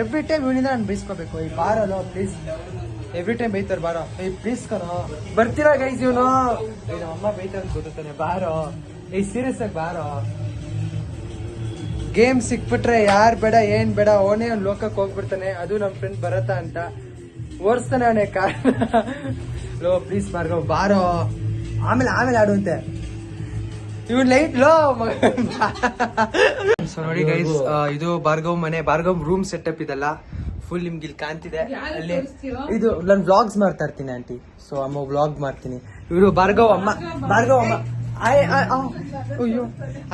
Every time ಇವನಿಂದ ನಾನು ಬೈಸ್ಕೋಬೇಕು. ಈ ಬಾರಲ್ಲೋ please, every time ಬೈತಾರೆ ಬಾರೋ, ಪ್ಲೀಸ್ ಕಣೋ ಬರ್ತೀರಾ ಗೈಸ್. ಇವನು ನಮ್ಮ ಅಮ್ಮ ಬೈತಾರೆ ಗೊತ್ತಾನೆ, ಬಾರೋ ಸೀರಿಯಸ್ ಆಗಿ ಬಾರೋ. ಗೇಮ್ ಸಿಕ್ಬಿಟ್ರೆ ಯಾರ್ ಬೇಡ ಏನ್ ಬೇಡ ಅವನೇ ಒಂದು ಲೋಕಕ್ಕೆ ಹೋಗ್ಬಿಡ್ತಾನೆ. ಅದು ನಮ್ಮ ಫ್ರೆಂಡ್ ಭರತ ಅಂತ ಓಡಿಸ್ತಾನೆ ಅವನೇ ಕಾರ್. ಲೋ ಪ್ಲೀಸ್ ಭಾರ್ಗವ್ ಬಾರೋ, ಆಮೇಲೆ ಆಡುವಂತೆ ಇವನ್ ಲೈಟ್ ಲೋ. ಸೊ ನೋಡಿ ಗೈಸ್, ಇದು ಭಾರ್ಗವ್ ಮನೆ, ಭಾರ್ಗವ್ ರೂಮ್ ಸೆಟಪ್ ಇದೆಲ್ಲ ಫುಲ್ ನಿಮ್ಗೆ ಇಲ್ಲಿ ಕಾಣ್ತಿದೆ. ಅಲ್ಲಿ ಇದು ನಾನು ವ್ಲಾಗ್ಸ್ ಮಾಡ್ತಾ ಇರ್ತೀನಿ ಆಂಟಿ. ಸೊ ಅಮ್ಮ ವ್ಲಾಗ್ ಮಾಡ್ತೀನಿ. ಇವರು ಭಾರ್ಗವ್ ಅಮ್ಮ ಅಯ್ಯೋ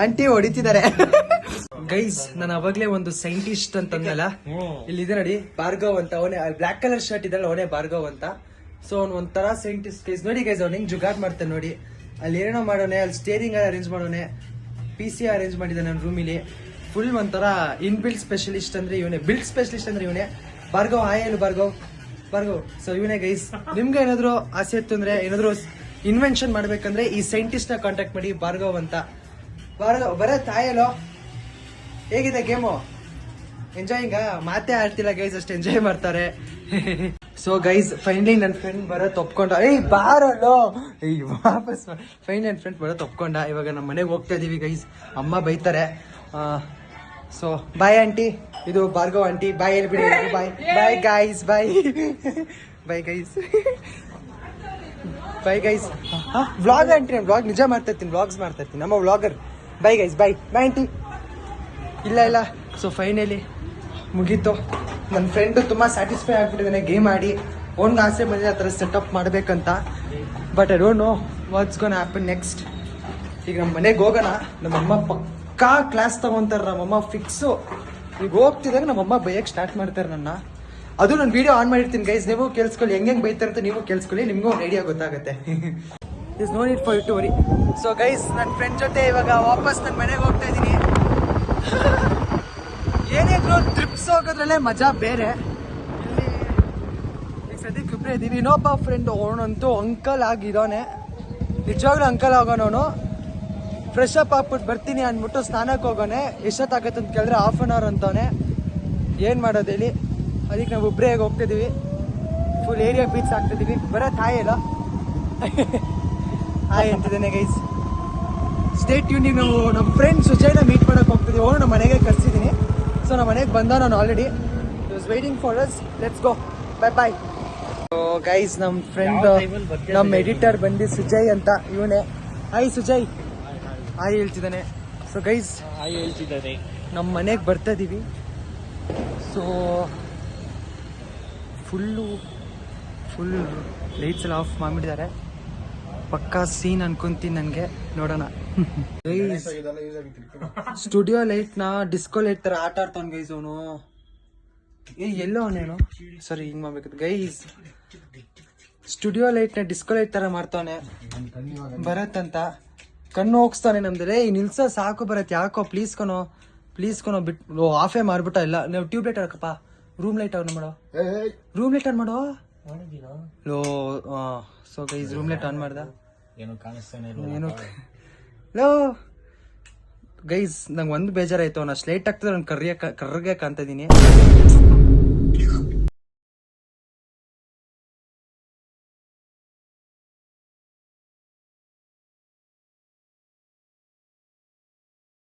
ಆಂಟಿ ಹೊಡಿತಿದ್ದಾರೆ. ಗೈಸ್ ನಾನು ಅವಾಗ್ಲೇ ಒಂದು ಸೈಂಟಿಸ್ಟ್ ಅಂತಂದಲ್ಲ, ಇಲ್ಲಿದೆ ನೋಡಿ ಭಾರ್ಗವ್ ಅಂತ. ಅವನೇ ಬ್ಲಾಕ್ ಕಲರ್ ಶರ್ಟ್ ಇದಲ್ಲ, ಅವನೇ ಭಾರ್ಗವ್ ಅಂತ. ಸೊ ಅವ್ನು ಒಂಥರ ಸೈಂಟಿಸ್ಟ್ ಗೈಸ್. ನೋಡಿ ಗೈಸ್ ಅವ್ನು ಹೆಂಗ್ ಜುಗಾಡ್ ಮಾಡ್ತಾನೆ ನೋಡಿ. ಅಲ್ಲಿ ಏನೇನೋ ಮಾಡೋನೆ, ಅಲ್ಲಿ ಸ್ಟೇರಿಂಗ್ ಅರೇಂಜ್ ಮಾಡೋನೆ, PC ಅರೇಂಜ್ ಮಾಡಿದ್ದಾನೆ ನನ್ನ ರೂಮಿಲಿ. ಫುಲ್ ಒಂಥರ ಇನ್ಬಿಲ್ಟ್ ಸ್ಪೆಷಲಿಸ್ಟ್ ಅಂದ್ರೆ ಇವನೇ, ಬಿಲ್ಟ್ ಸ್ಪೆಷಲಿಸ್ಟ್ ಅಂದ್ರೆ ಇವನೇ. ಭಾರ್ಗವ್ ಹೇಳು ಭಾರ್ಗವ್. ಸೊ ಇವನೇ ಗೈಸ್. ನಿಮ್ಗೆ ಏನಾದ್ರು ಆಸೆ ಇತ್ತು ಅಂದ್ರೆ, ಏನಾದ್ರು ಇನ್ವೆನ್ಷನ್ ಮಾಡ್ಬೇಕಂದ್ರೆ ಈ ಸೈಂಟಿಸ್ಟ್ ನ ಕಾಂಟ್ಯಾಕ್ಟ್ ಮಾಡಿ, ಭಾರ್ಗವ್ ಅಂತ. ಭಾರ್ಗವ್ ಬರೇ ತಾಯಲ್ಲೋ, ಹೇಗಿದೆ ಗೇಮು? ಎಂಜಾಯಿಂಗ? ಮಾತೇ ಆಡ್ತಿಲ್ಲ ಗೈಸ್, ಅಷ್ಟು ಎಂಜಾಯ್ ಮಾಡ್ತಾರೆ. ಸೊ ಗೈಸ್ ಫೈನಲಿ ನನ್ನ ಫ್ರೆಂಡ್ ಬರೋತ್ ಒಪ್ಕೊಂಡ. ಬಾರಲ್ಲೋ ವಾಪಸ್. ಫೈನಲಿ ನನ್ನ ಫ್ರೆಂಡ್ ಬರೋತ್ ಒಪ್ಕೊಂಡ. ಇವಾಗ ನಮ್ಮ ಮನೆಗೆ ಹೋಗ್ತಾ ಇದೀವಿ ಗೈಸ್, ಅಮ್ಮ ಬೈತಾರೆ. ಸೊ ಬಾಯ್ ಆಂಟಿ, ಇದು ಭಾರ್ಗವ್ ಆಂಟಿ. ಬಾಯ್ ಹೇಳ್ಬಿಡಿ. Bye guys, bye guys, bye guys. Vlog aunty, ನಾನು ವ್ಲಾಗ್ ನಿಜ ಮಾಡ್ತಾ ಇರ್ತೀನಿ, ವ್ಲಾಗ್ಸ್ ಮಾಡ್ತಾ ಇರ್ತೀನಿ, ನಮ್ಮ vlogger. Bye guys, bye aunty. ಇಲ್ಲ. ಸೊ ಫೈನಲಿ ಮುಗೀತು. ನನ್ನ ಫ್ರೆಂಡ್ ತುಂಬಾ ಸ್ಯಾಟಿಸ್ಫೈ ಆಗ್ಬಿಟ್ಟಿದ್ದಾನೆ ಗೇಮ್ ಆಡಿ. ಒಂದು ಆಸೆ ಬಂದಿದೆ ಆ ಥರ ಸೆಟಪ್ ಮಾಡ್ಬೇಕಂತ. But I don't know what's gonna happen next. ಈಗ ನಮ್ಮ ಮನೆಗೆ ಹೋಗೋಣ. ನಮ್ಮಮ್ಮ ಪಕ್ಕಾ ಕ್ಲಾಸ್ ತಗೊಂತಾರೆ, ನಮ್ಮಮ್ಮ ಫಿಕ್ಸು. ಈಗ ಹೋಗ್ತಿದ್ದಾಗ ನಮ್ಮಮ್ಮ ಬೈಯಕ್ಕೆ ಸ್ಟಾರ್ಟ್ ಮಾಡ್ತಾರೆ ನನ್ನ. ಅದು ನಾನು ವಿಡಿಯೋ ಆನ್ ಮಾಡಿರ್ತೀನಿ ಗೈಸ್, ನೀವು ಕೇಳಿಸ್ಕೊಳ್ಳಿ. ಹೆಂಗೆ ಬೈತಾರೆ ಅಂತ ನೀವು ಕೇಳಿಸ್ಕೊಳ್ಳಿ, ನಿಮಗೂ ಒಂದು ಐಡಿಯಾ ಗೊತ್ತಾಗುತ್ತೆ. Is no need for you to worry. So guys ನನ್ನ ಫ್ರೆಂಡ್ ಜೊತೆ ಇವಾಗ ವಾಪಸ್ ನನ್ನ ಮನೆಗೆ ಹೋಗ್ತಾ ಇದ್ದೀನಿ. ಏನಿದ್ರು ಟ್ರಿಪ್ಸ್ ಹೋಗೋದ್ರಲ್ಲೇ ಮಜಾ ಬೇರೆ. ಇಲ್ಲಿ ಈಗ ಸದ್ಯಕ್ಕೆ ಇಬ್ಬರೇ ಇದ್ದೀವಿ. ಇನ್ನೊಬ್ಬ ಫ್ರೆಂಡ್ ಅವನಂತೂ ಅಂಕಲ್ ಆಗಿದ್ದಾನೆ, ನಿಜವಾಗ್ಲೂ ಅಂಕಲ್ ಆಗೋನವನು. ಫ್ರೆಶ್ ಅಪ್ ಆಗ್ಬಿಟ್ಟು ಬರ್ತೀನಿ ಅಂದ್ಬಿಟ್ಟು ಸ್ನಾನಕ್ಕೆ ಹೋಗೋನೆ. ಎಷ್ಟೊತ್ತಾಗತ್ತೆ ಅಂತ ಕೇಳಿದ್ರೆ 1/2 hour ಅಂತವನೆ. ಏನು ಮಾಡೋದು ಹೇಳಿ, ಅದಕ್ಕೆ ನಾವು ಒಬ್ಬರೇ ಹೋಗ್ತಿದ್ದೀವಿ. ಫುಲ್ ಏರಿಯಾ ಬೀಚ್ ಆಗ್ತಿದ್ದೀವಿ. ಬರೋ ತಾಯಿ ಇಲ್ಲ ಹಾಯ್ ಅಂತಿದ್ದೇನೆ ಗೈಸ್. ಸ್ಟೇಟ್ ಟ್ಯೂನಿಗೆ ನಾವು ನಮ್ಮ ಫ್ರೆಂಡ್ ಸುಜಯ್ನ ಮೀಟ್ ಮಾಡೋಕೆ ಹೋಗ್ತಿದ್ದೀವಿ. ಅವನು ನಮ್ಮ ಮನೆಗೆ ಕರ್ಸಿದ್ದೀನಿ. ಸೊ ನಮ್ಮ ಮನೆಗೆ ಬಂದ ನಾನು already. It was waiting for us. Let's go, boy. So guys ನಮ್ಮ ಫ್ರೆಂಡ್, ನಮ್ಮ ಎಡಿಟರ್ ಬಂದು ಸುಜಯ್ ಅಂತ, ಇವನೇ. ಹಾಯ್ ಸುಜಯ್, ಹಾಯ್ ಹೇಳ್ತಿದ್ದಾನೆ. ಸೊ ಗೈಸ್ ಹಾಯ್ ಹೇಳ್ತಿದ್ದಾನೆ. ನಮ್ಮ ಮನೆಗೆ ಬರ್ತಾ ಇದ್ದೀವಿ. ಸೊ ಫುಲ್ ಲೈಟ್ಸ್ ಎಲ್ಲ ಆಫ್ ಮಾಡಿಬಿಟ್ಟಿದ್ದಾರೆ. ಪಕ್ಕಾ ಸೀನ್ ಅನ್ಕೊಂತೀನಿ ನನಗೆ. ನೋಡೋಣ. ಸ್ಟುಡಿಯೋ ಲೈಟ್ ನ ಡಿಸ್ಕೋ ಲೈಟ್ ತರ ಆಟ ಆಡ್ತಾನ ಗೈಸ್ ಅವನು. ಎಲ್ಲೋ ಅವನೇನು, ಸರಿ ಹಿಂಗ್ ಮಾಡ್ಬೇಕು ಗೈಸ್. ಸ್ಟುಡಿಯೋ ಲೈಟ್ ನ ಡಿಸ್ಕೋ ಲೈಟ್ ತರ ಮಾಡ್ತಾನೆ ಭರತ್ ಅಂತ. ಕಣ್ಣು ಹೋಗಿಸ್ತಾನೆ ನಮ್ದ್ರೆ. ಈ ನಿಲ್ಸ ಸಾಕು ಬರತ್, ಯಾಕೋ ಪ್ಲೀಸ್ ಕಣೋ ಬಿಟ್ಟು ಆಫೇ ಮಾಡ್ಬಿಟ್ಟ. ಇಲ್ಲ ನಾವು ಟ್ಯೂಬ್ ಲೈಟ್ ಹಾಕಪ್ಪ, ರೂಮ್ ಲೈಟ್ ಆನ್ ಮಾಡೋ, ರೂಮ್ ಲೈಟ್ ಆನ್ ಮಾಡೋ. So guys room light on ಮಾಡ್ದ. ಏನು ಗೈಸ್ ನಂಗೆ ಒಂದು ಬೇಜಾರಾಯ್ತು. ನಾನು ಸ್ಲೇಟ್ ಆಗ್ತದೆ, ನಾನು ಕರ್ರಗೆ ಕಾಣ್ತಾ ಇದೀನಿ.